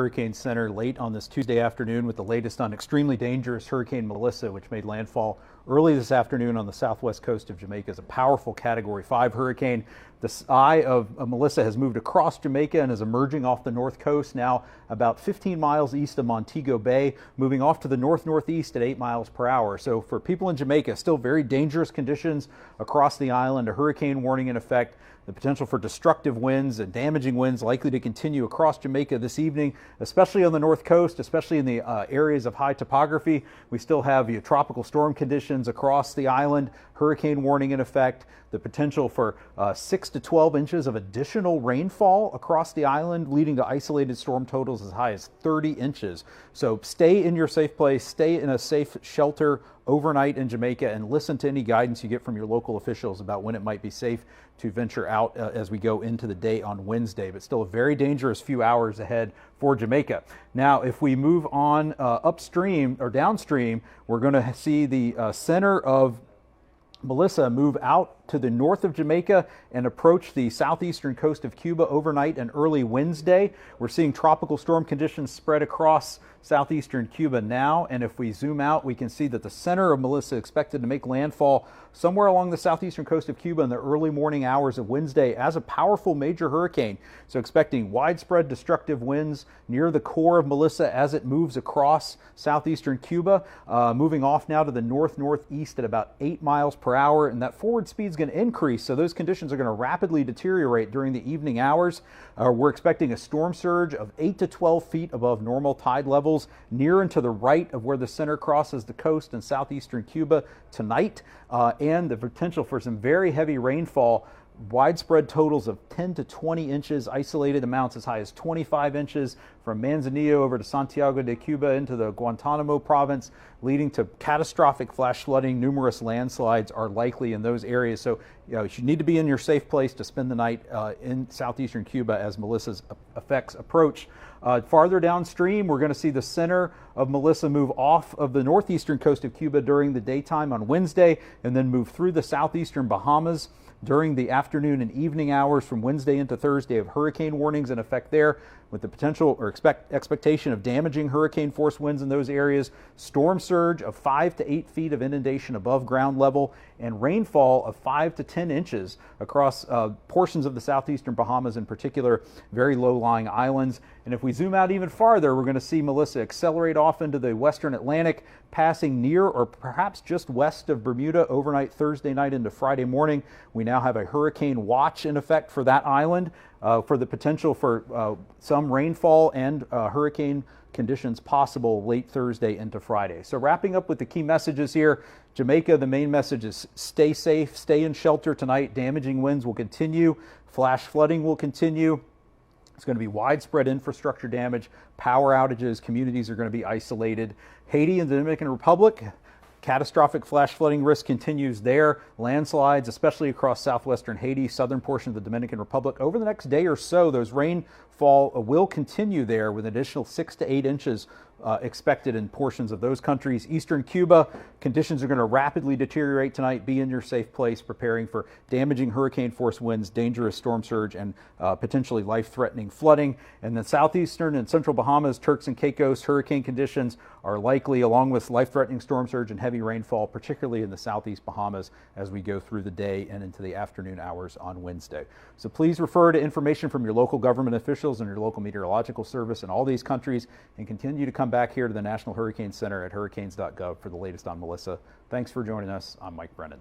Hurricane Center late on this Tuesday afternoon with the latest on extremely dangerous Hurricane Melissa, which made landfall early this afternoon on the southwest coast of Jamaica. It's a powerful Category 5 hurricane. The eye of Melissa has moved across Jamaica and is emerging off the north coast now about 15 miles east of Montego Bay, moving off to the north-northeast at 8 miles per hour. So for people in Jamaica, still very dangerous conditions across the island, a hurricane warning in effect. The potential for destructive winds and damaging winds likely to continue across Jamaica this evening, especially on the north coast, especially in the areas of high topography. We still have tropical storm conditions across the island, hurricane warning in effect, the potential for 6 to 12 inches of additional rainfall across the island, leading to isolated storm totals as high as 30 inches. So stay in your safe place, stay in a safe shelter overnight in Jamaica, and listen to any guidance you get from your local officials about when it might be safe to venture out as we go into the day on Wednesday. But still a very dangerous few hours ahead for Jamaica. Now, if we move on upstream or downstream, we're going to see the center of Melissa move out to the north of Jamaica and approach the southeastern coast of Cuba overnight and early Wednesday. We're seeing tropical storm conditions spread across southeastern Cuba now, and if we zoom out, we can see that the center of Melissa is expected to make landfall somewhere along the southeastern coast of Cuba in the early morning hours of Wednesday as a powerful major hurricane. So expecting widespread destructive winds near the core of Melissa as it moves across southeastern Cuba, moving off now to the north-northeast at about 8 miles per hour, and that forward speed is going to increase, so those conditions are going to rapidly deteriorate during the evening hours. We're expecting a storm surge of 8 to 12 feet above normal tide levels near and to the right of where the center crosses the coast in southeastern Cuba tonight, and the potential for some very heavy rainfall, widespread totals of 10 to 20 inches, isolated amounts as high as 25 inches from Manzanillo over to Santiago de Cuba into the Guantanamo province, leading to catastrophic flash flooding. Numerous landslides are likely in those areas. So you need to be in your safe place to spend the night in southeastern Cuba as Melissa's effects approach. Farther downstream, we're going to see the center of Melissa move off of the northeastern coast of Cuba during the daytime on Wednesday, and then move through the southeastern Bahamas during the afternoon and evening hours from Wednesday into Thursday, of hurricane warnings in effect there, with the potential or expectation of damaging hurricane force winds in those areas, storm surge of 5 to 8 feet of inundation above ground level, and rainfall of 5 to 10 inches across portions of the southeastern Bahamas, in particular, very low-lying islands. And if we zoom out even farther, we're going to see Melissa accelerate off into the western Atlantic, passing near or perhaps just west of Bermuda overnight Thursday night into Friday morning. We now have a hurricane watch in effect for that island, for the potential for some rainfall and hurricane conditions possible late Thursday into Friday. So wrapping up with the key messages here, Jamaica, the main message is stay safe, stay in shelter tonight. Damaging winds will continue, flash flooding will continue. It's going to be widespread infrastructure damage, power outages, communities are going to be isolated. Haiti and the Dominican Republic, catastrophic flash flooding risk continues there. Landslides, especially across southwestern Haiti, southern portion of the Dominican Republic. Over the next day or so, those rainfall will continue there, with an additional 6 to 8 inches expected in portions of those countries. Eastern Cuba, conditions are going to rapidly deteriorate tonight. Be in your safe place, preparing for damaging hurricane force winds, dangerous storm surge, and potentially life-threatening flooding. And the southeastern and central Bahamas, Turks and Caicos, hurricane conditions are likely, along with life-threatening storm surge and heavy rainfall, particularly in the southeast Bahamas, as we go through the day and into the afternoon hours on Wednesday. So please refer to information from your local government officials and your local meteorological service in all these countries, and continue to come back here to the National Hurricane Center at hurricanes.gov for the latest on Melissa. Thanks for joining us. I'm Mike Brennan.